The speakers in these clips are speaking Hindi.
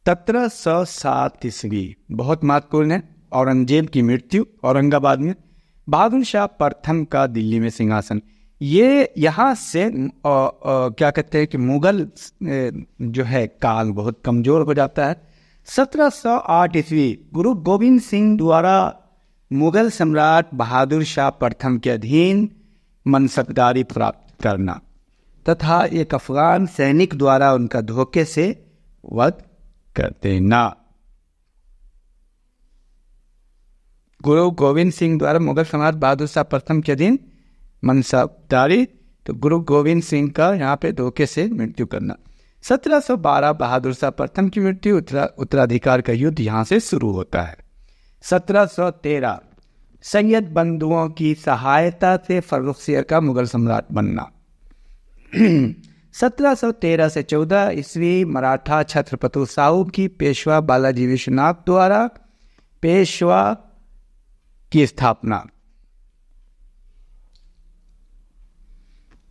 1707 ईस्वी, बहुत महत्वपूर्ण है। औरंगजेब की मृत्यु औरंगाबाद में, बहादुर शाह प्रथम का दिल्ली में सिंहासन। ये यहाँ से क्या कहते हैं कि मुगल जो है काल बहुत कमजोर हो जाता है। 1708 ईस्वी, गुरु गोविंद सिंह द्वारा मुगल सम्राट बहादुर शाह प्रथम के अधीन मनसबदारी प्राप्त करना तथा एक अफगान सैनिक द्वारा उनका धोखे से वध कर देना। गुरु गोविंद सिंह द्वारा मुगल सम्राट बहादुर शाह प्रथम के अधीन मनसबदारी, तो गुरु गोविंद सिंह का यहाँ पे धोखे से मृत्यु करना। 1712 बहादुर शाह प्रथम की मृत्यु, उत्तराधिकार का युद्ध यहाँ से शुरू होता है। 1713 सैयद बंधुओं की सहायता से फर्रुखसियर का मुगल सम्राट बनना। 1713 से 14 ईस्वी, मराठा छत्रपति साहू की पेशवा बालाजी विश्वनाथ द्वारा पेशवा की स्थापना।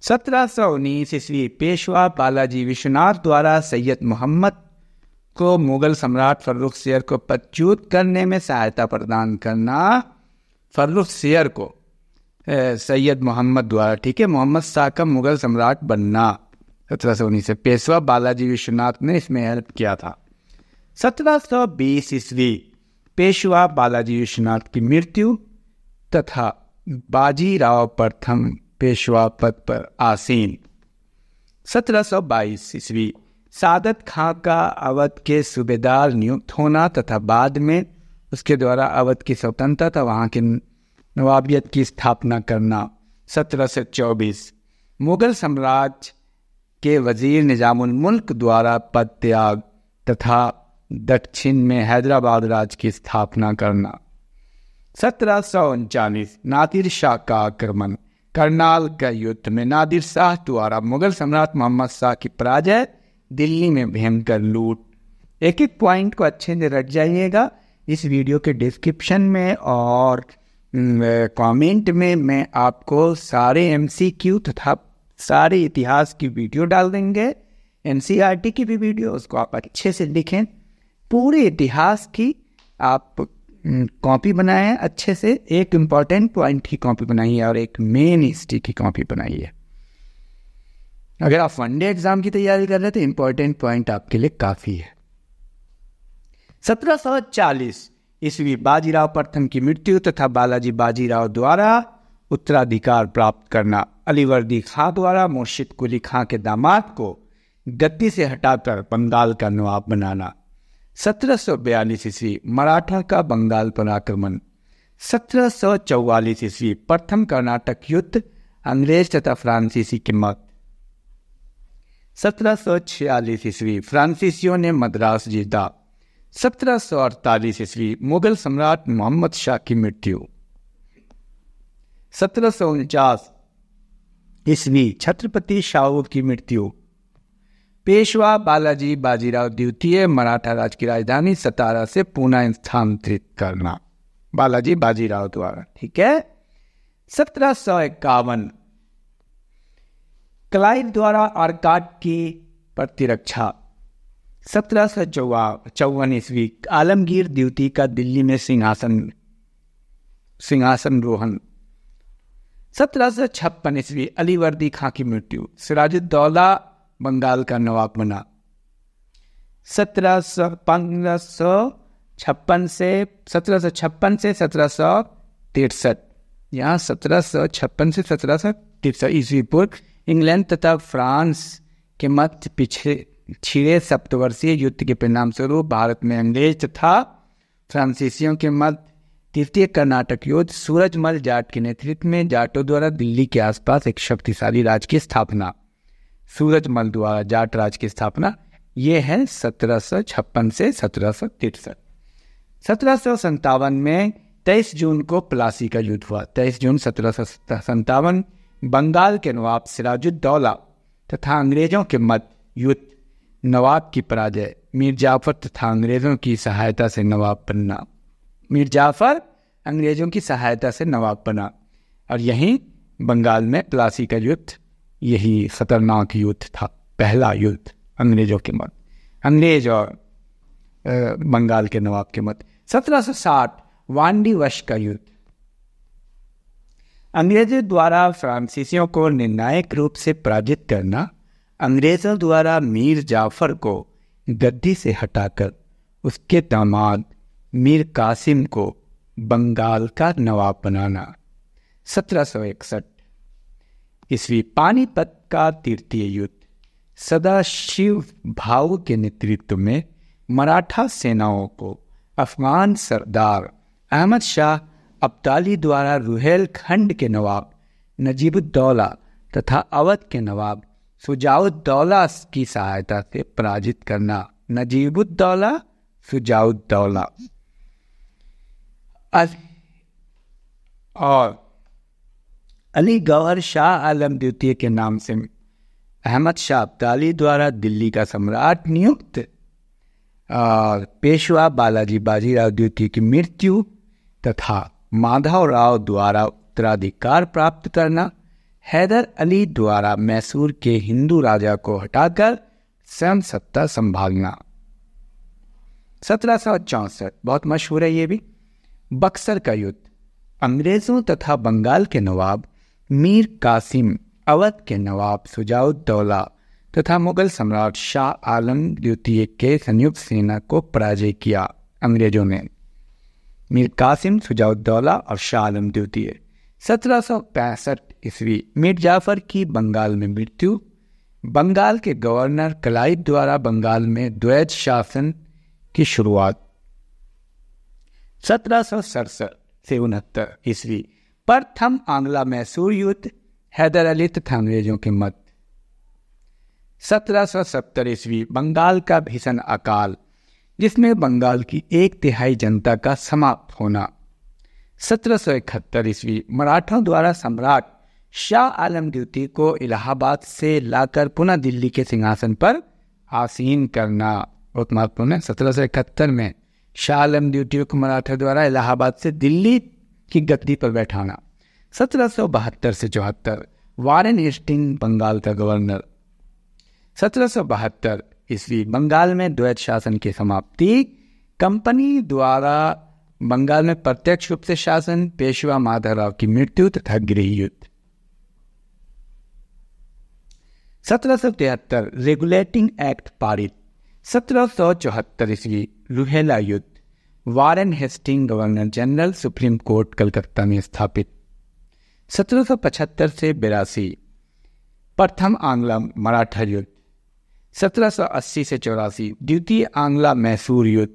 1719 ईस्वी, पेशवा बालाजी विश्वनाथ द्वारा सैयद मोहम्मद को मुगल सम्राट फर्रुखसियर को पदच्युत करने में सहायता प्रदान करना। फर्रुखसियर को सैयद मोहम्मद द्वारा, ठीक है, मोहम्मद शाह का मुगल सम्राट बनना 1719 से। पेशवा बालाजी विश्वनाथ ने इसमें हेल्प किया था। 1720 ईस्वी, पेशवा बालाजी विश्वनाथ की मृत्यु तथा बाजीराव प्रथम पेशवा पद पर आसीन। 1722 ईस्वी, सादत खां का अवध के सूबेदार नियुक्त होना तथा बाद में उसके द्वारा अवध की स्वतंत्रता वहाँ के नवाबियत की स्थापना करना। 1724 मुगल साम्राज्य के वजीर निजामुल मुल्क द्वारा पद त्याग तथा दक्षिण में हैदराबाद राज्य की स्थापना करना। 1739 नादिर शाह का आक्रमण, करनाल का युद्ध में नादिर शाह द्वारा मुगल सम्राट मोहम्मद शाह की पराजय, दिल्ली में भयंकर लूट। एक एक पॉइंट को अच्छे से रट जाइएगा। इस वीडियो के डिस्क्रिप्शन में और कमेंट में मैं आपको सारे एमसीक्यू तथा सारे इतिहास की वीडियो डाल देंगे, एनसीईआरटी की भी वीडियो, उसको आप अच्छे से लिखें। पूरे इतिहास की आप कॉपी बनाएं अच्छे से, एक इम्पॉर्टेंट पॉइंट की कॉपी बनाइए और एक मेन हिस्ट्री की कॉपी बनाइए। अगर आप वनडे एग्जाम की तैयारी कर रहे हैं तो इम्पॉर्टेंट पॉइंट आपके लिए काफ़ी है। 1740 ईस्वी, बाजीराव प्रथम की मृत्यु तथा बालाजी बाजीराव द्वारा उत्तराधिकार प्राप्त करना। अलीवर्दी खां द्वारा मुर्शिद कुली खां के दामाद को गद्दी से हटाकर बंगाल का नवाब बनाना। 1742 ईस्वी, मराठा का बंगाल पर आक्रमण। 1744 ईस्वी, प्रथम कर्नाटक युद्ध, अंग्रेज तथा फ्रांसीसी की मौत। 1746 ईस्वी, फ्रांसीसियों ने मद्रास जीता। 1748 ईस्वी, मुगल सम्राट मोहम्मद शाह की मृत्यु। 1749 ईस्वी, छत्रपति शाहू की मृत्यु। पेशवा बालाजी बाजीराव द्वितीय मराठा राज्य की राजधानी सतारा से पुनः स्थानांतरित करना बालाजी बाजीराव द्वारा, ठीक है। 1751 क्लाइव द्वारा आर्काट की प्रतिरक्षा। 1754 ईस्वी, आलमगीर द्वितीय का दिल्ली में सिंहासन रोहन। 1756 ईस्वी, अलीवर्दी खां की मृत्यु, सिराजुद्दौला बंगाल का नवाब बना। 1756 से 1763, यहाँ 1756 से 1763 ईस्वी पूर्व इंग्लैंड तथा फ्रांस के मध्य छिड़े सप्तवर्षीय युद्ध के परिणाम स्वरूप भारत में अंग्रेज तथा फ्रांसीसियों के मध्य तृतीय कर्नाटक युद्ध, सूरजमल जाट के नेतृत्व में जाटों द्वारा दिल्ली के आसपास एक शक्तिशाली राज्य की स्थापना। सूरजमल द्वारा जाट राज्य की स्थापना, यह है 1756 से 1763। 1757 में 23 जून को प्लासी का युद्ध हुआ। 23 जून 1757 बंगाल के नवाब सिराजुद्दौला तथा अंग्रेजों के मध्य युद्ध, नवाब की पराजय, मीर जाफर तथा अंग्रेजों की सहायता से नवाब बनना। मीर जाफर अंग्रेजों की सहायता से नवाब बना और यहीं बंगाल में प्लासी का युद्ध, यही खतरनाक युद्ध था, पहला युद्ध अंग्रेजों के मध्य। अंग्रेज और बंगाल के नवाब के मत। 1760 वांडीवश का युद्ध। अंग्रेजों द्वारा फ्रांसीसियों को निर्णायक रूप से पराजित करना, अंग्रेजों द्वारा मीर जाफर को गद्दी से हटाकर उसके दामाद मीर कासिम को बंगाल का नवाब बनाना। 1761 ईस्वी पानीपत का तृतीय युद्ध। सदाशिव भाऊ के नेतृत्व में मराठा सेनाओं को अफगान सरदार अहमद शाह अब्दाली द्वारा रुहेलखंड के नवाब नजीबुद्दौला तथा अवध के नवाब शुजाउद्दौला की सहायता से पराजित करना। नजीबुद्दौला, शुजाउद्दौला। और अली गौहर शाह आलम द्वितीय के नाम से अहमद शाह अब्दाली द्वारा दिल्ली का सम्राट नियुक्त। और पेशवा बालाजी बाजीराव द्वितीय की मृत्यु तथा माधवराव द्वारा उत्तराधिकार प्राप्त करना। हैदर अली द्वारा मैसूर के हिंदू राजा को हटाकर स्वयं सत्ता संभालना। 1764 बहुत मशहूर है ये भी, बक्सर का युद्ध। अंग्रेजों तथा बंगाल के नवाब मीर कासिम, अवध के नवाब शुजाउद्दौला तथा मुगल सम्राट शाह आलम द्वितीय के संयुक्त सेना को पराजय किया अंग्रेजों ने। मीर कासिम, शुजाउद्दौला और शाह आलम द्वितीय। 1765 ईस्वी मीर जाफर की बंगाल में मृत्यु। बंगाल के गवर्नर क्लाइव द्वारा बंगाल में द्वैध शासन की शुरुआत। 1767 से 69 ईस्वी प्रथम आंग्ला मैसूर युद्ध, हैदर अली तथा अंग्रेजों के मत। 1770 ईस्वी बंगाल का भीषण अकाल, जिसमें बंगाल की 1/3 जनता का समाप्त होना। 1771 ईस्वी मराठों द्वारा सम्राट शाह आलम द्वितीय को इलाहाबाद से लाकर पुनः दिल्ली के सिंहासन पर आसीन करना। बहुत महत्वपूर्ण है। 1771 में शाह आलम द्वितीय को मराठा द्वारा इलाहाबाद से दिल्ली की गद्दी पर बैठाना। 1772 से 74 वारेन हेस्टिंग बंगाल का गवर्नर। 1772 ईस्वी बंगाल में द्वैध शासन की समाप्ति। कंपनी द्वारा बंगाल में प्रत्यक्ष रूप से शासन, पेशवा माधवराव की मृत्यु तथा गृह युद्ध। 1773 रेगुलेटिंग एक्ट पारित। 1774 ईस्वी रुहेला युद्ध, Warren Hasting governor general, supreme court Calcutta में स्थापित। 1775 से 82 प्रथम आंग्ला मराठा युद्ध। 1780 से 84 द्वितीय आंग्ला मैसूर युद्ध।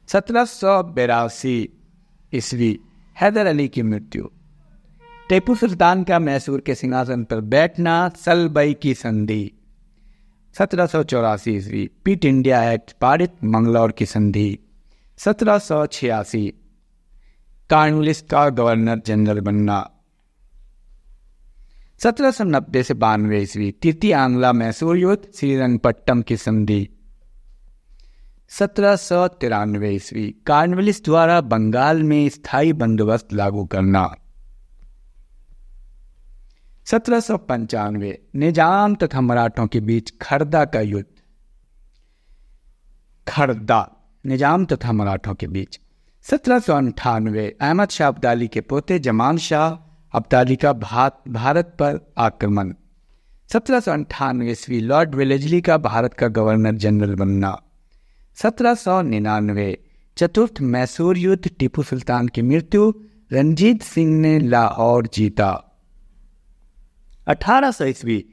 1782 ईस्वी हैदर अली की मृत्यु। टीपू सुल्तान का मैसूर के सिंहासन पर बैठना, सलबई की संधि। 1784 ईस्वी पीट इंडिया एक्ट पारित, मंगलौर की संधि। 1786 कॉर्नवालिस का गवर्नर जनरल बनना। 1790 से 92 ईस्वी तृतीय आंग्ला मैसूर युद्ध, श्रीरंगपट्टम की संधि। 1793 ईस्वी कॉर्नवालिस द्वारा बंगाल में स्थायी बंदोबस्त लागू करना। 1795 निजाम तथा मराठों के बीच खरदा का युद्ध। खरदा, निजाम तथा मराठों के बीच। 1798 अहमद शाह अब्दाली के पोते जमान शाह अब्दाली का भारत पर आक्रमण। 1798 ईस्वी लॉर्ड वेलेस्ली का भारत का गवर्नर जनरल बनना। 1799 चतुर्थ मैसूर युद्ध, टीपू सुल्तान की मृत्यु, रंजीत सिंह ने लाहौर जीता। 1800 ईस्वी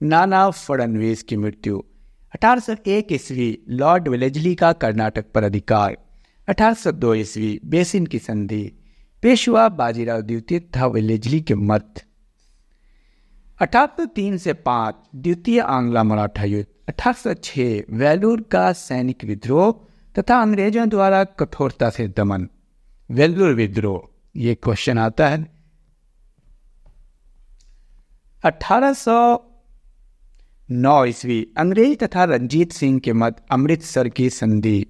नाना फडणवीस की मृत्यु। 1801 ईस्वी लॉर्ड वेलेस्ली का कर्नाटक पर अधिकार। 1802 ईस्वी बेसिन की संधि, पेशवा बाजीराव द्वितीय तथा वेलेस्ली के मत। 1803 से 5 द्वितीय आंग्ला मराठा युद्ध। 1806 वेलूर का सैनिक विद्रोह तथा अंग्रेजों द्वारा कठोरता से दमन। वेलूर विद्रोह, ये क्वेश्चन आता है। 1809 ईस्वी अंग्रेज तथा रंजीत सिंह के मत, अमृतसर की संधि।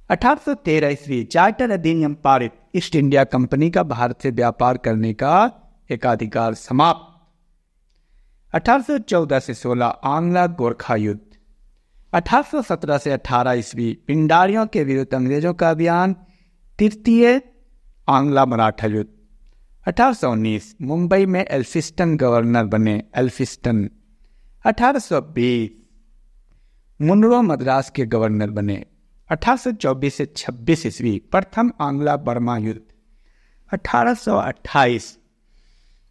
1813 ईस्वी चार्टर अधिनियम पारित, ईस्ट इंडिया कंपनी का भारत से व्यापार करने का एकाधिकार समाप्त। 1814 से 16 आंग्ला गोरखा युद्ध। 1817 से 18 ईस्वी पिंडारियों के विरुद्ध अंग्रेजों का अभियान। तृतीय आंग्ला मराठा युद्ध। 1819 मुंबई में एल्फिस्टन गवर्नर बने, एल्फिस्टन। 1820 मुनरो मद्रास के गवर्नर बने। 1824 से 26 ईस्वी प्रथम आंग्ला बर्मा युद्ध। 1828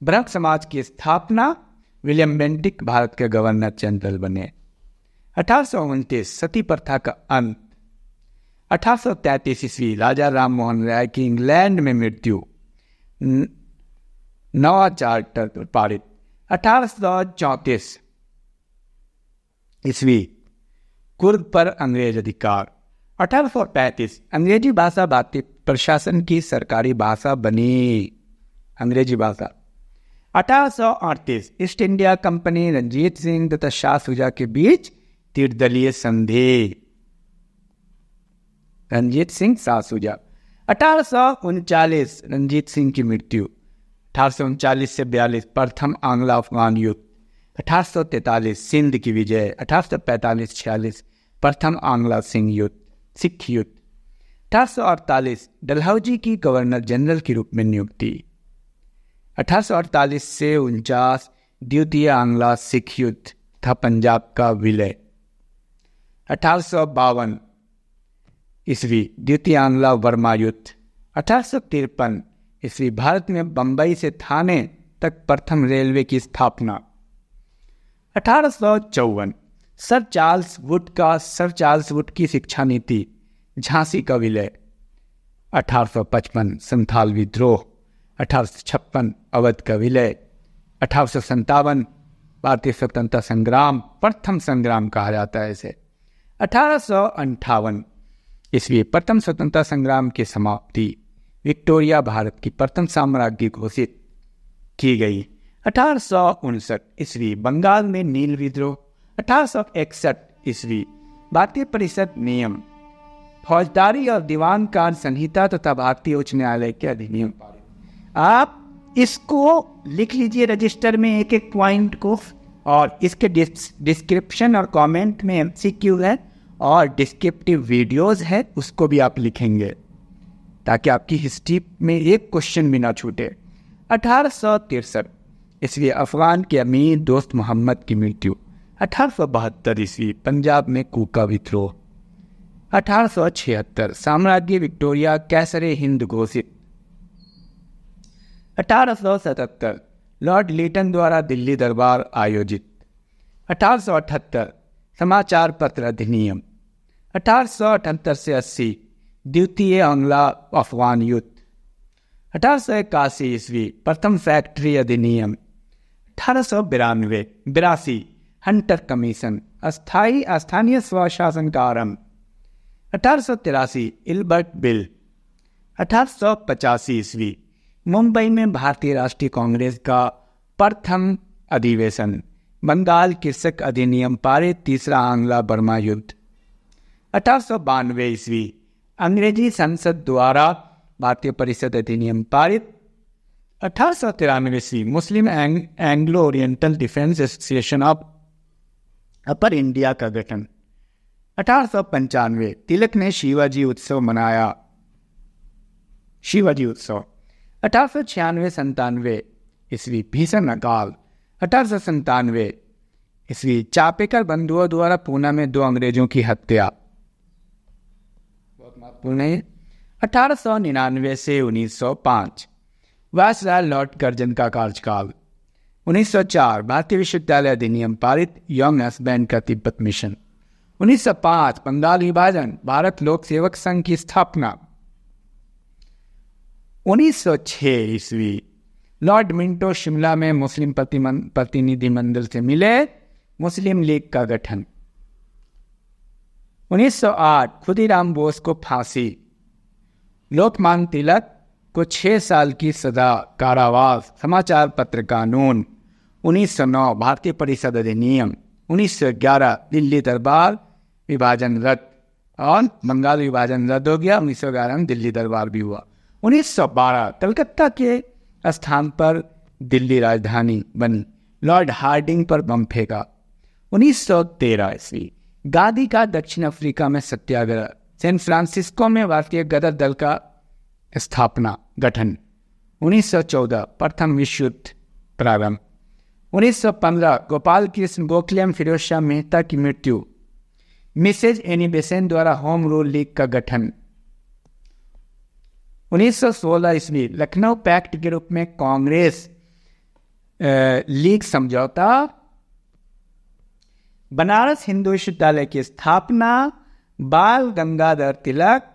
ब्रह्म समाज की स्थापना, विलियम बेंटिक भारत के गवर्नर जनरल बने। 1829 सती प्रथा का अंत। 1833 ईस्वी राजा राम मोहन राय की इंग्लैंड में मृत्यु, नवा चार्टर पारित। 1834 ईस्वी कुर्द पर अंग्रेज अधिकार। 1835 अंग्रेजी भाषा भारतीय प्रशासन की सरकारी भाषा बनी, अंग्रेजी भाषा। 1838 East India Company Ranjit Singh तथा शाह शुजा के बीच त्रिदलीय संधि, रंजीत सिंह शाह शुजा। 1839 रंजीत सिंह की मृत्यु। 1839 से 42 प्रथम आंग्ला अफगान युद्ध। 1843 सिंध की विजय। 1845-46 प्रथम आंग्ला सिख युद्ध। 1848 डलहौजी की गवर्नर जनरल के रूप में नियुक्ति। 1848 से 49 द्वितीय आंग्ला सिख युद्ध था पंजाब का विलय। 1852 ईस्वी द्वितीय आंग्ला बर्मा युद्ध। 1853 ईस्वी भारत में बंबई से थाने तक प्रथम रेलवे की स्थापना। 1854 सर चार्ल्स वुड की शिक्षा नीति, झांसी का विलय। 1855 संथाल विद्रोह। 1856 अवध का विलय। 1857 भारतीय स्वतंत्रता संग्राम, प्रथम संग्राम कहा जाता है इसे। 1858 ईस्वी प्रथम स्वतंत्रता संग्राम की समाप्ति, विक्टोरिया भारत की प्रथम साम्राज्य घोषित की गई। 1859 ईस्वी बंगाल में नील विद्रोह। 1861 ईस्वी भारतीय परिषद नियम, फौजदारी और दीवान कार्य संहिता तथा भारतीय उच्च न्यायालय के अधिनियम पारित। आप इसको लिख लीजिए रजिस्टर में एक एक पॉइंट को, और इसके डिस्क्रिप्शन और कमेंट में एमसीक्यू है और डिस्क्रिप्टिव वीडियोस है, उसको भी आप लिखेंगे ताकि आपकी हिस्ट्री में एक क्वेश्चन भी ना छूटे। 1863 ईस्वी अफगान के अमीर दोस्त मोहम्मद की मृत्यु। 1872 ईस्वी पंजाब में कूका विद्रोह। 1876 साम्राज्य विक्टोरिया कैसरे हिंद घोषित। 1877 लॉर्ड लीटन द्वारा दिल्ली दरबार आयोजित। 1878 समाचार पत्र अधिनियम। 1878 से 80 द्वितीय आंग्ला अफगान युद्ध। 1881 ईस्वी प्रथम फैक्ट्री अधिनियम। 1882 हंटर कमीशन, स्थानीय स्वशासन का आरंभ। 1883 इल्बर्ट बिल। 1885 ईस्वी मुंबई में भारतीय राष्ट्रीय कांग्रेस का प्रथम अधिवेशन, बंगाल कृषक अधिनियम पारित, तीसरा आंग्ला बर्मा युद्ध। 1892 ईस्वी अंग्रेजी संसद द्वारा भारतीय परिषद अधिनियम पारित। 1893 ईस्वी Muslim Anglo Oriental Defence Association of Upper India का गठन। 1895 तिलक ने शिवाजी उत्सव मनाया, शिवाजी उत्सव। 1896-97 ईस्वी भीषण अकाल। 1897 ईस्वी चापेकर बंधुओं द्वारा पूना में 2 अंग्रेजों की हत्या, बहुत महत्वपूर्ण है। 1899 से 1905 वायसराय लॉर्ड कर्जन का कार्यकाल। 1904 भारतीय विश्वविद्यालय अधिनियम पारित, यंग हस्बैंड का तिब्बत मिशन। 1905 बंगाल विभाजन, भारत लोक सेवक संघ की स्थापना। 1906 ईस्वी लॉर्ड मिंटो शिमला में मुस्लिम प्रतिनिधिमंडल से मिले, मुस्लिम लीग का गठन। 1908 खुदीराम बोस को फांसी, लोकमान्य तिलक को 6 साल की सजा, कारावास, समाचार पत्र कानून। 1909 भारतीय परिषद अधिनियम। 1911 दिल्ली दरबार विभाजन रद्द और बंगाल विभाजन रद्द हो गया। 1911 में दिल्ली दरबार भी हुआ। 1912 कलकत्ता के स्थान पर दिल्ली राजधानी बनी। लॉर्ड हार्डिंग पर बम फेंका। 1913 ईस्वी गांधी का दक्षिण अफ्रीका में सत्याग्रह। सैन फ्रांसिस्को में भारतीय गदर दल का स्थापना गठन। 1914 प्रथम विश्व युद्ध प्रारंभ। 1915 गोपाल कृष्ण गोखले एवं फिरोज शाह मेहता की मृत्यु। मिसेज एनी बेसेंट द्वारा होम रूल लीग का गठन। 1916 ईस्वी लखनऊ पैक्ट के रूप में कांग्रेस लीग समझौता। बनारस हिंदू विश्वविद्यालय की स्थापना। बाल गंगाधर तिलक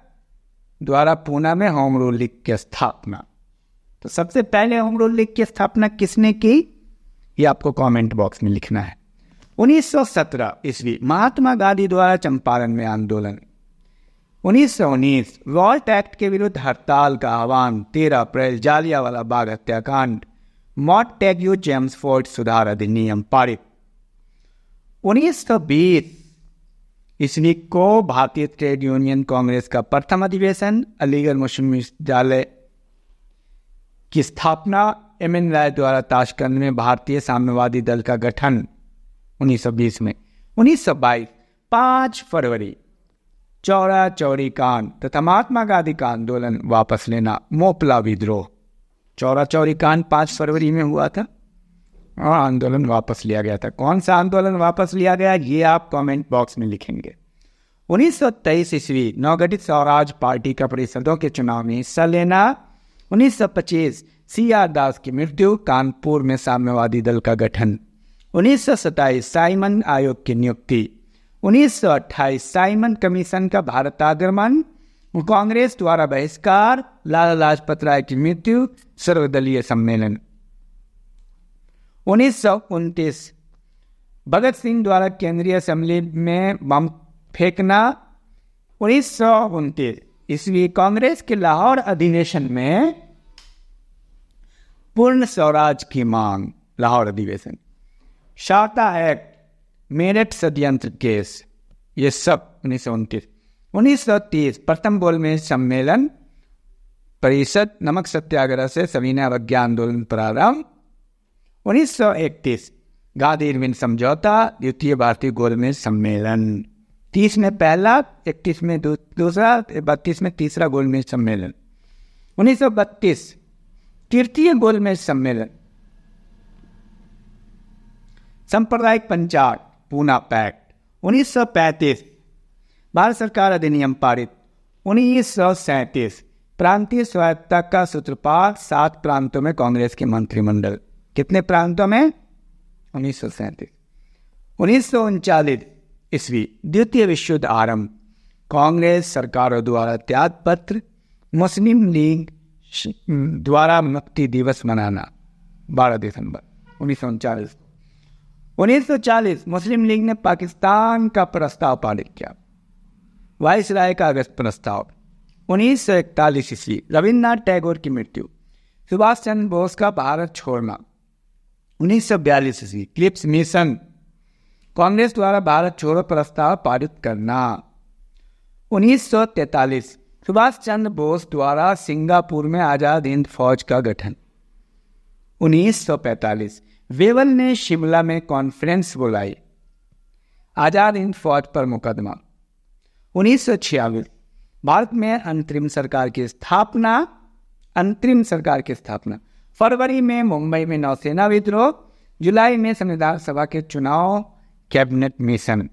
द्वारा पूना में होम रूल लीग की स्थापना। तो सबसे पहले होम रूल लीग की स्थापना किसने की, ये आपको कमेंट बॉक्स में लिखना है। 1917 ईस्वी महात्मा गांधी द्वारा चंपारण में आंदोलन। 1919 वॉल्ट एक्ट के विरुद्ध हड़ताल का आह्वान। 13 अप्रैल जालियांवाला बाग हत्याकांड। मॉन्टेग्यू चेम्सफोर्ड सुधार अधिनियम पारित। 1920 ईस्वी को भारतीय ट्रेड यूनियन कांग्रेस का प्रथम अधिवेशन। अलीगढ़ मुस्लिम विश्वविद्यालय की स्थापना। एम.एन. राय द्वारा ताशकंद में भारतीय साम्यवादी दल का गठन 1920 में। 1922 5 फरवरी चौरा चौरी कांड तथा महात्मा गांधी का आंदोलन वापस लेना। मोपला विद्रोह। चौरा चौरी कांड 5 फरवरी में हुआ था और आंदोलन वापस लिया गया था। कौन सा आंदोलन वापस लिया गया, ये आप कमेंट बॉक्स में लिखेंगे। 1923 ईस्वी नवगठित स्वराज पार्टी का परिषदों के चुनाव में हिस्सा लेना। 1925 C.R. दास की मृत्यु। कानपुर में साम्यवादी दल का गठन। 1927 साइमन आयोग की नियुक्ति। 1928 साइमन कमीशन का भारत आगमन। कांग्रेस द्वारा बहिष्कार। लाला लाजपत राय की मृत्यु। सर्वदलीय सम्मेलन। 1929 भगत सिंह द्वारा केंद्रीय असेंबली में बम फेंकना। 1929 ईस्वी कांग्रेस के लाहौर अधिवेशन में पूर्ण स्वराज की मांग। लाहौर अधिवेशन। शारदा एक्ट, मेरठ षड्यंत्र केस, ये सब 1929। 1930 प्रथम गोलमेज सम्मेलन परिषद। नमक सत्याग्रह से सविनय अवज्ञा आंदोलन प्रारंभ। 1931 गांधी इरविन समझौता। द्वितीय भारतीय गोलमेज सम्मेलन। 30 में पहला, 31 में दूसरा, 32 में तीसरा गोलमेज सम्मेलन। 1932 तृतीय गोलमेज सम्मेलन। सांप्रदायिक पंचायत पूना पैक्ट। 1935 भारत सरकार अधिनियम पारित। 1937 प्रांतीय स्वायत्तता का सूत्रपात। 7 प्रांतों में कांग्रेस के मंत्रिमंडल। कितने प्रांतों में? 1937। 1939 ईस्वी द्वितीय विश्व युद्ध आरंभ। कांग्रेस सरकारों द्वारा त्यागपत्र। मुस्लिम लीग द्वारा मुक्ति दिवस मनाना 12 दिसंबर 1939। 1940 मुस्लिम लीग ने पाकिस्तान का प्रस्ताव पारित किया। वायसराय का अगस्त प्रस्ताव। 1941 ईस्वी रविन्द्रनाथ टैगोर की मृत्यु। सुभाष चंद्र बोस का भारत छोड़ना। 1942 ईस्वी क्लिप्स मिशन, कांग्रेस द्वारा भारत छोड़ो प्रस्ताव पारित करना। 1943 सुभाष चंद्र बोस द्वारा सिंगापुर में आजाद हिंद फौज का गठन। 1945 वेवल ने शिमला में कॉन्फ्रेंस बुलाई। आजाद हिंद फौज पर मुकदमा। 1946 भारत में अंतरिम सरकार की स्थापना। फरवरी में मुंबई में नौसेना विद्रोह। जुलाई में संविधान सभा के चुनाव। Cabinet mission.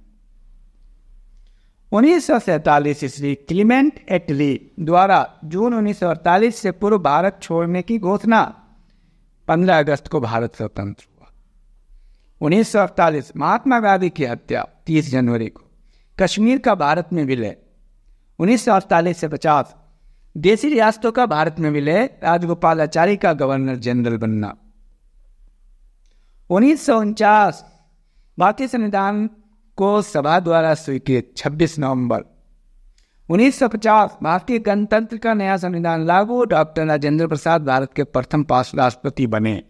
1947 ईस्वी क्लीमेंट एटली द्वारा जून 1948 से पूर्व भारत छोड़ने की घोषणा। 15 अगस्त को भारत स्वतंत्र हुआ। 1948 महात्मा गांधी की हत्या 30 जनवरी को। कश्मीर का भारत में विलय। 1948 से 50 देशी रियासतों का भारत में विलय। राजगोपालाचारी का गवर्नर जनरल बनना। 1949 भारतीय संविधान को सभा द्वारा स्वीकृत। 26 नवंबर 1950 भारतीय गणतंत्र का नया संविधान लागू। डॉक्टर राजेंद्र प्रसाद भारत के प्रथम राष्ट्रपति बने।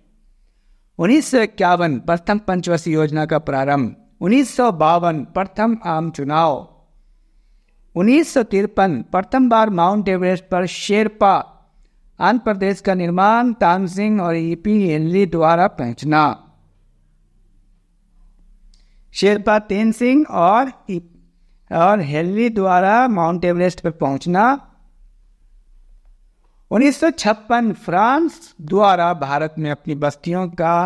1951 प्रथम पंचवर्षीय योजना का प्रारंभ। 1952 प्रथम आम चुनाव। 1953 प्रथम बार माउंट एवरेस्ट पर शेरपा आंध्र प्रदेश का निर्माण। तानसेन और ईपी हेनरी द्वारा पहुंचना। शेरपा तेनसिंह और हेनरी द्वारा माउंट एवरेस्ट पर पहुंचना। 1956 फ्रांस द्वारा भारत में अपनी बस्तियों का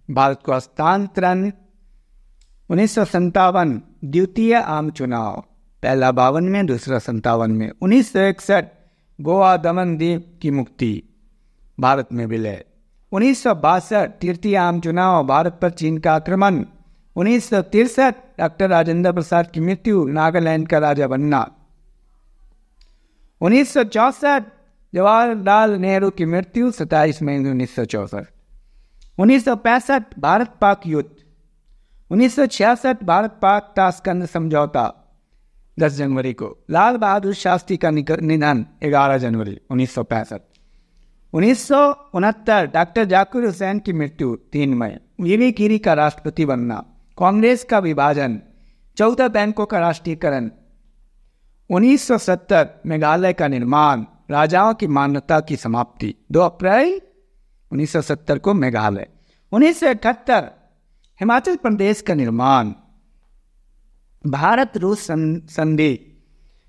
भारत को हस्तांतरण। 1957 द्वितीय आम चुनाव, पहला 52 में, दूसरा 57 में। 1961 गोवा दमन द्वीप की मुक्ति, भारत में विलय। 1962 तृतीय आम चुनाव, भारत पर चीन का आक्रमण। 1963 डॉक्टर राजेंद्र प्रसाद की मृत्यु, नागालैंड का राजा बनना। 1964 जवाहरलाल नेहरू की मृत्यु, 27 मई 1964। 1965 भारत पाक युद्ध। 1966 भारत पाक ताशकंद समझौता, 10 जनवरी को। लाल बहादुर शास्त्री का निधन, 11 जनवरी 1965। 1969 डॉक्टर जाकिर हुसैन की मृत्यु, 3 मई। वीवी गिरी का राष्ट्रपति बनना। कांग्रेस का विभाजन, 14 बैंकों का राष्ट्रीयकरण। 1970 मेघालय का निर्माण, राजाओं की मान्यता की समाप्ति, 2 अप्रैल 1970 को मेघालय। 1978 हिमाचल प्रदेश का निर्माण। भारत रूस संधि,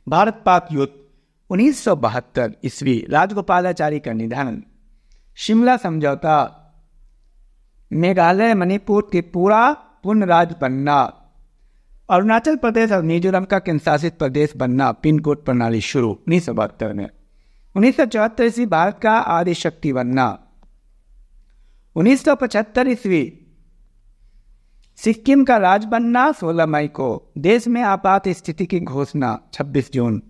भारत पाक युद्ध। 1972 ईस्वी राजगोपालाचारी का निधन। शिमला समझौता, मेघालय मणिपुर त्रिपुरा पूर्ण राज्य बनना। अरुणाचल प्रदेश और मिजोरम का केंद्र शासित प्रदेश बनना, पिन कोड प्रणाली शुरू 1972 में। 1974 ईस्वी भारत का आदि शक्ति बनना। 1975 ईस्वी सिक्किम का राज्य बनना, 16 मई को। देश में आपात स्थिति की घोषणा, 26 जून।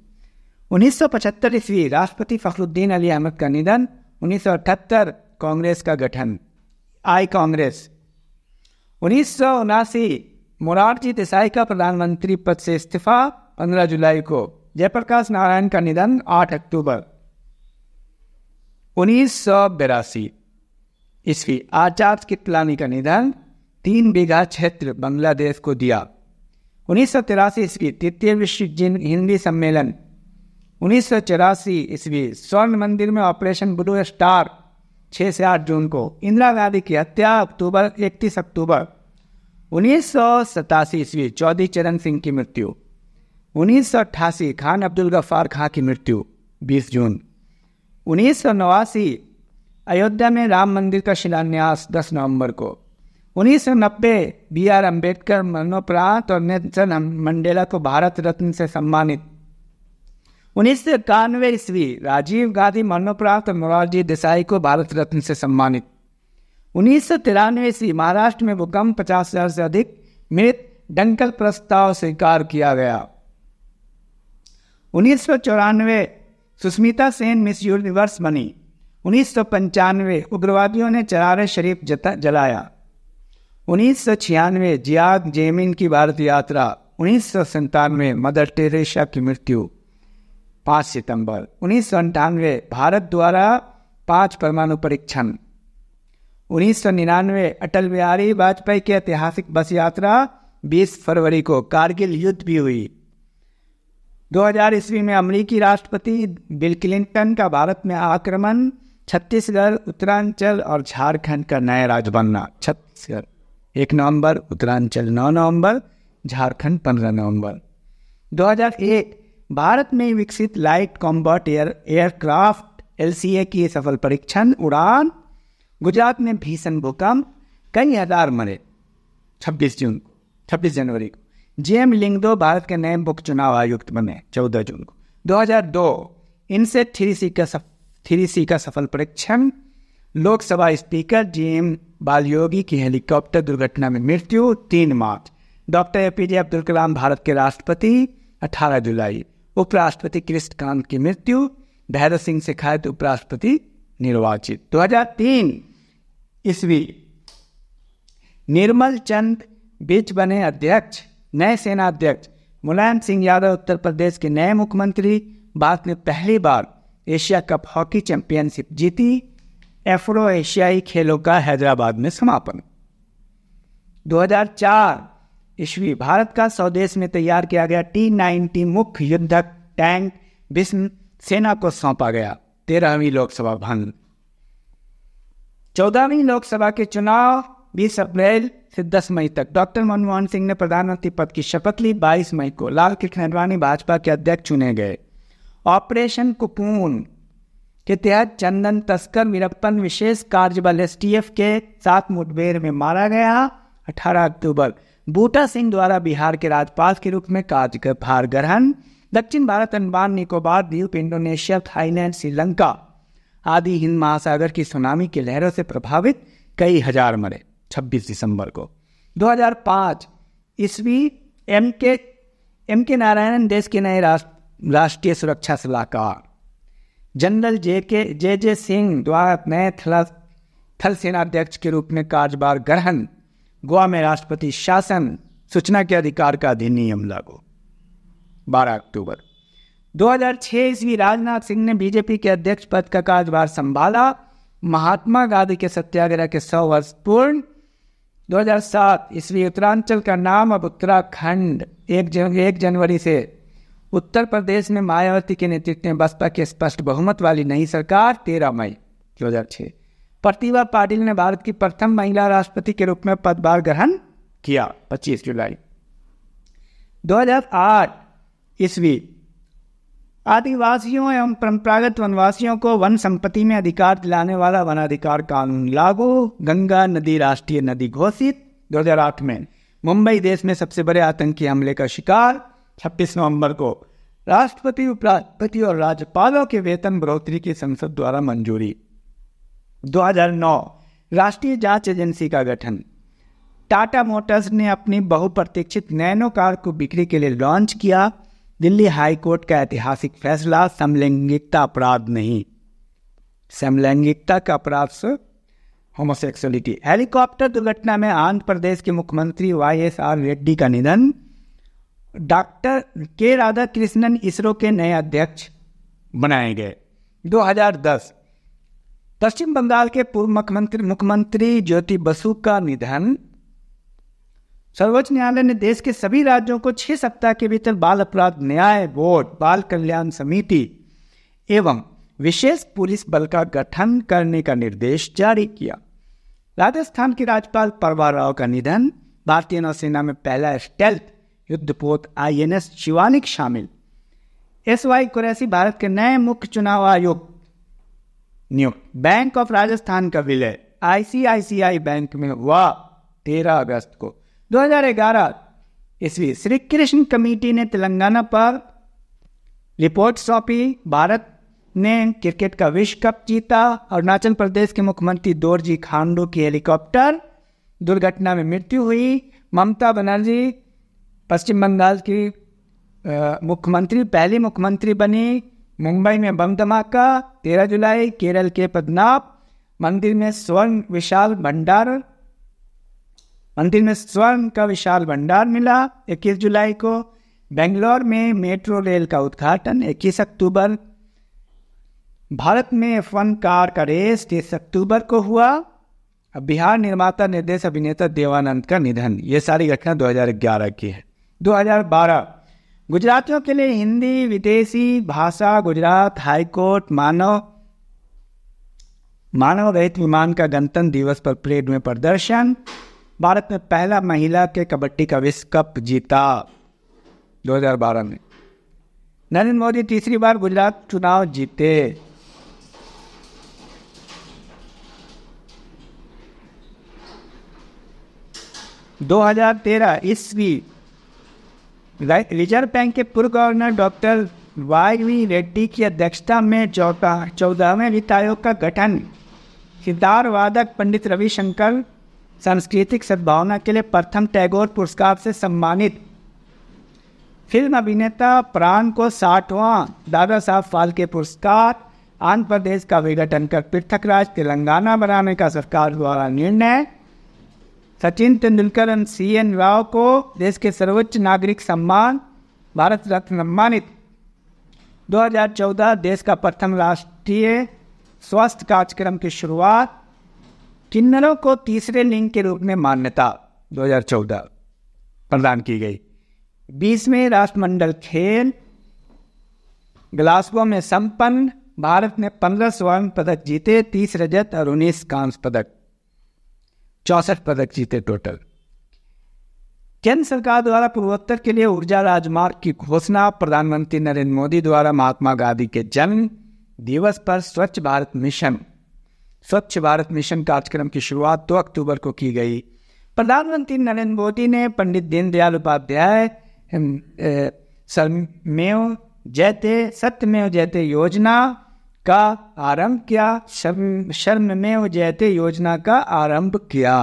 1975 ईस्वी राष्ट्रपति फखरुद्दीन अली अहमद का निधन। 1978 कांग्रेस का गठन, आई कांग्रेस। 1979 मोरारजी देसाई का प्रधानमंत्री पद से इस्तीफा, 15 जुलाई को। जयप्रकाश नारायण का निधन, 8 अक्टूबर। 1982 ईस्वी आचार्य कितलानी का निधन, 3 बीघा क्षेत्र बांग्लादेश को दिया। 1983 ईस्वी तृतीय विश्व हिंदी सम्मेलन। 1984 ईस्वी स्वर्ण मंदिर में ऑपरेशन ब्लू स्टार, 6 से 8 जून को। इंदिरा गांधी की हत्या, 31 अक्टूबर। 1987 ईस्वी चौधरी चरण सिंह की मृत्यु। 1988 खान अब्दुल गफ्फार खां की मृत्यु, 20 जून। 1989 अयोध्या में राम मंदिर का शिलान्यास, 10 नवंबर को। 1990 BR अम्बेडकर मरणोपरांत और नेल्सन मंडेला को भारत रत्न से सम्मानित। 1991 ईस्वी राजीव गांधी मरणोपरांत और मोरारजी देसाई को भारत रत्न से सम्मानित। 1993 ईस्वी महाराष्ट्र में भूकंप, 50,000 से अधिक मृत, डंकल प्रस्ताव स्वीकार किया गया। 1994 सुष्मिता सेन मिस यूनिवर्स बनी। 1995 उग्रवादियों ने चरार शरीफ जलाया। 1996 जियाद जेमिन की भारत यात्रा। 1997 मदर टेरेसा की मृत्यु, 5 सितंबर। 1998 भारत द्वारा 5 परमाणु परीक्षण। 1999 अटल बिहारी वाजपेयी की ऐतिहासिक बस यात्रा, 20 फरवरी को। कारगिल युद्ध भी हुई। 2000 ईस्वी में अमेरिकी राष्ट्रपति बिल क्लिंटन का भारत में आक्रमण, छत्तीसगढ़, उत्तरांचल और झारखंड का नया राज्य बनना। छत्तीसगढ़ 1 नवंबर, उत्तरांचल 9 नवंबर, झारखंड 15 नवंबर। 2001 भारत में विकसित लाइट कॉम्बैट एयरक्राफ्ट LCA की सफल परीक्षण, उड़ान। गुजरात में भीषण भूकंप, कई हजार मरे, 26 जनवरी को। JM लिंगदो भारत के नए मुख्य चुनाव आयुक्त बने, 14 जून को। 2002 इनसे 3C का सफल परीक्षण। लोकसभा स्पीकर JM बालयोगी की हेलीकॉप्टर दुर्घटना में मृत्यु, 3 मार्च। डॉक्टर APJ अब्दुल कलाम भारत के राष्ट्रपति, 18 जुलाई। उपराष्ट्रपति कृष्णकांत की मृत्यु, भैरव सिंह शेखावत उपराष्ट्रपति निर्वाचित। 2003 ईस्वी निर्मल चंद बिज बने अध्यक्ष, नए सेना अध्यक्ष। मुलायम सिंह यादव उत्तर प्रदेश के नए मुख्यमंत्री। भारत ने पहली बार एशिया कप हॉकी चैंपियनशिप जीती। एफ्रो एशियाई खेलों का हैदराबाद में समापन। 2004 ईस्वी भारत का स्वदेश में तैयार किया गया T-90 मुख्य युद्धक टैंक विश्व सेना को सौंपा गया। 13वीं लोकसभा भंग। 14वीं लोकसभा के चुनाव 20 अप्रैल से 10 मई तक डॉक्टर मनमोहन सिंह ने प्रधानमंत्री पद की शपथ ली। 22 मई को लाल कृष्ण आडवाणी भाजपा के अध्यक्ष चुने गए। ऑपरेशन कुपून के तहत चंदन तस्कर वीरप्पन विशेष कार्यबल एसटीएफ के साथ मुठभेड़ में मारा गया। 18 अक्टूबर बूटा सिंह द्वारा बिहार के राज्यपाल के रूप में कार्यभार ग्रहण। दक्षिण भारत, अंडमान निकोबार द्वीप, इंडोनेशिया, थाईलैंड, श्रीलंका आदि हिंद महासागर की सुनामी की लहरों से प्रभावित, कई हजार मरे। 26 दिसंबर को 2005 ईस्वी एम के नारायणन देश के नए राष्ट्रीय सुरक्षा सलाहकार। जनरल जे सिंह द्वारा नए थल सेनाध्यक्ष के रूप में कार्यभार ग्रहण। गोवा में राष्ट्रपति शासन, सूचना के अधिकार का अधिनियम लागू। 12 अक्टूबर 2006 ईस्वी राजनाथ सिंह ने बीजेपी के अध्यक्ष पद का कार्यभार संभाला। महात्मा गांधी के सत्याग्रह के 100 वर्ष पूर्ण। 2007 ईस्वी उत्तरांचल का नाम अब उत्तराखंड। 1 जनवरी से उत्तर प्रदेश में मायावती के नेतृत्व में बसपा की स्पष्ट बहुमत वाली नई सरकार। 13 मई 2006 प्रतिभा पाटिल ने भारत की प्रथम महिला राष्ट्रपति के रूप में पदभार ग्रहण किया। 25 जुलाई 2008 ईस्वी आदिवासियों एवं परंपरागत वनवासियों को वन संपत्ति में अधिकार दिलाने वाला वन अधिकार कानून लागू। गंगा नदी राष्ट्रीय नदी घोषित। 2008 में मुंबई देश में सबसे बड़े आतंकी हमले का शिकार। 26 नवंबर को राष्ट्रपति, उपराष्ट्रपति और राज्यपालों के वेतन बढ़ोतरी की संसद द्वारा मंजूरी। 2009 राष्ट्रीय जांच एजेंसी का गठन। टाटा मोटर्स ने अपनी बहुप्रतीक्षित नैनो कार को बिक्री के लिए लॉन्च किया। दिल्ली हाई कोर्ट का ऐतिहासिक फैसला, समलैंगिकता अपराध नहीं, समलैंगिकता का अपराध से होमोसेक्सुअलिटी। हेलीकॉप्टर दुर्घटना में आंध्र प्रदेश के मुख्यमंत्री YSR रेड्डी का निधन। डॉक्टर के राधाकृष्णन इसरो के नए अध्यक्ष बनाए गए। 2010 पश्चिम बंगाल के पूर्व मुख्यमंत्री ज्योति बसु का निधन। सर्वोच्च न्यायालय ने देश के सभी राज्यों को 6 सप्ताह के भीतर बाल अपराध न्याय बोर्ड, बाल कल्याण समिति एवं विशेष पुलिस बल का गठन करने का निर्देश जारी किया। राजस्थान के राज्यपाल परवा राव का निधन। भारतीय नौसेना में पहला स्टेल्थ युद्धपोत INS शिवालिक शामिल। SY कुरैशी भारत के नए मुख्य चुनाव आयुक्त नियुक्त। बैंक ऑफ राजस्थान का विलय ICICI बैंक में हुआ 13 अगस्त को। 2011 ईस्वी श्री कृष्ण कमेटी ने तेलंगाना पर रिपोर्ट सौंपी। भारत ने क्रिकेट का विश्व कप जीता। अरुणाचल प्रदेश के मुख्यमंत्री दोरजी खांडू की हेलीकॉप्टर दुर्घटना में मृत्यु हुई। ममता बनर्जी पश्चिम बंगाल की पहली मुख्यमंत्री बनी। मुंबई में बम धमाका। 13 जुलाई केरल के पद्मनाभ मंदिर में स्वर्ण का विशाल भंडार मिला। 21 जुलाई को बेंगलोर में मेट्रो रेल का उद्घाटन। 21 अक्टूबर भारत में F1 कार का रेस 30 अक्टूबर को हुआ। अब बिहार निर्माता निर्देशक अभिनेता देवानंद का निधन। ये सारी घटना 2011 की है। 2012 गुजरातियों के लिए हिंदी विदेशी भाषा गुजरात हाईकोर्ट मानव रहित विमान का गणतंत्र दिवस पर परेड में प्रदर्शन। भारत में पहला महिला के कबड्डी का विश्व कप जीता 2012 में। नरेंद्र मोदी तीसरी बार गुजरात चुनाव जीते। – 2013 ईस्वी रिजर्व बैंक के पूर्व गवर्नर डॉक्टर YV रेड्डी की अध्यक्षता में 14वें वित्त आयोग का गठन। सितार वादक पंडित रविशंकर सांस्कृतिक सद्भावना के लिए प्रथम टैगोर पुरस्कार से सम्मानित। फिल्म अभिनेता प्राण को 60वां दादा साहब फाल्के पुरस्कार। आंध्र प्रदेश का विघटन कर पृथक राज्य तेलंगाना बनाने का सरकार द्वारा निर्णय। सचिन तेंदुलकर और CN राव को देश के सर्वोच्च नागरिक सम्मान भारत रत्न सम्मानित। 2014 देश का प्रथम राष्ट्रीय स्वास्थ्य कार्यक्रम की शुरुआत। किन्नरों को तीसरे लिंग के रूप में मान्यता 2014 प्रदान की गई। 20वें राष्ट्रमंडल खेल ग्लासगो में संपन्न। भारत ने 15 स्वर्ण पदक जीते, 30 रजत और 19 कांस्य पदक, 64 पदक जीते टोटल। केंद्र सरकार द्वारा पूर्वोत्तर के लिए ऊर्जा राजमार्ग की घोषणा। प्रधानमंत्री नरेंद्र मोदी द्वारा महात्मा गांधी के जन्म दिवस पर स्वच्छ भारत मिशन कार्यक्रम की शुरुआत 2 अक्टूबर को की गई। प्रधानमंत्री नरेंद्र मोदी ने पंडित दीनदयाल उपाध्याय सत्यमेव जयते योजना का आरंभ किया। शर्ममेव जयते योजना का आरंभ किया।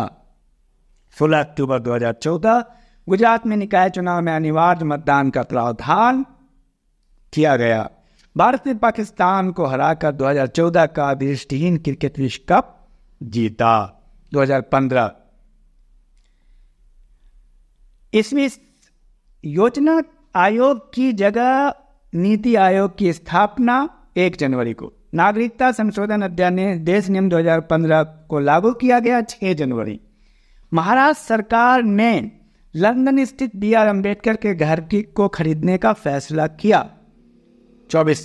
16 अक्टूबर 2014 गुजरात में निकाय चुनाव में अनिवार्य मतदान का प्रावधान किया गया। भारत ने पाकिस्तान को हराकर 2014 का दृष्टिहीन क्रिकेट विश्व कप जीता। 2015 इसमें योजना आयोग की जगह नीति आयोग की स्थापना 1 जनवरी को। नागरिकता संशोधन अध्यादेश नियम 2015 को लागू किया गया 6 जनवरी। महाराष्ट्र सरकार ने लंदन स्थित BR अम्बेडकर के घर को खरीदने का फैसला किया 24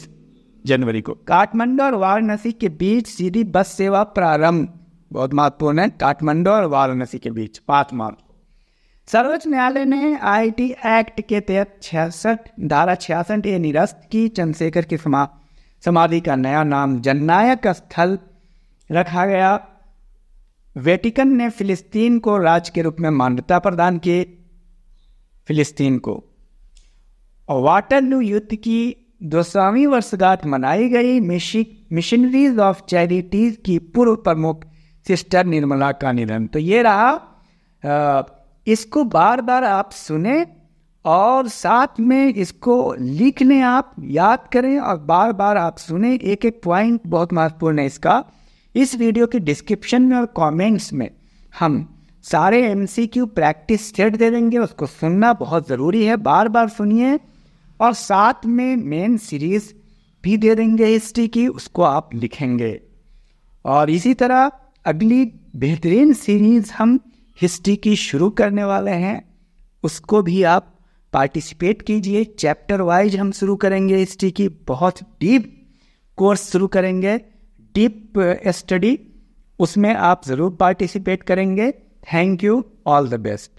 जनवरी को। काठमांडू और वाराणसी के बीच सीधी बस सेवा प्रारंभ, बहुत महत्वपूर्ण है, काठमांडू और वाराणसी के बीच 5 मार्च। सर्वोच्च न्यायालय ने IT एक्ट के तहत धारा 66 निरस्त की। चंद्रशेखर की समाधि का नया नाम जननायक स्थल रखा गया। वेटिकन ने फिलिस्तीन को राज्य के रूप में मान्यता प्रदान की। फिलिस्तीन को और वाटरलू युद्ध की 200वीं वर्षगांठ मनाई गई। मिशनरीज ऑफ चैरिटीज की पूर्व प्रमुख सिस्टर निर्मला का निधन। तो ये रहा। इसको बार बार आप सुने और साथ में इसको लिख लें, आप याद करें और बार बार आप सुने। एक एक पॉइंट बहुत महत्वपूर्ण है इसका। इस वीडियो के डिस्क्रिप्शन में और कमेंट्स में हम सारे MCQ प्रैक्टिस सेट दे देंगे, उसको सुनना बहुत ज़रूरी है। बार बार सुनिए और साथ में मेन सीरीज भी दे देंगे हिस्ट्री की, उसको आप लिखेंगे। और इसी तरह अगली बेहतरीन सीरीज हम हिस्ट्री की शुरू करने वाले हैं, उसको भी आप पार्टिसिपेट कीजिए। चैप्टर वाइज हम शुरू करेंगे हिस्ट्री की, बहुत डीप कोर्स शुरू करेंगे, डीप स्टडी, उसमें आप ज़रूर पार्टिसिपेट करेंगे। Thank you, all the best.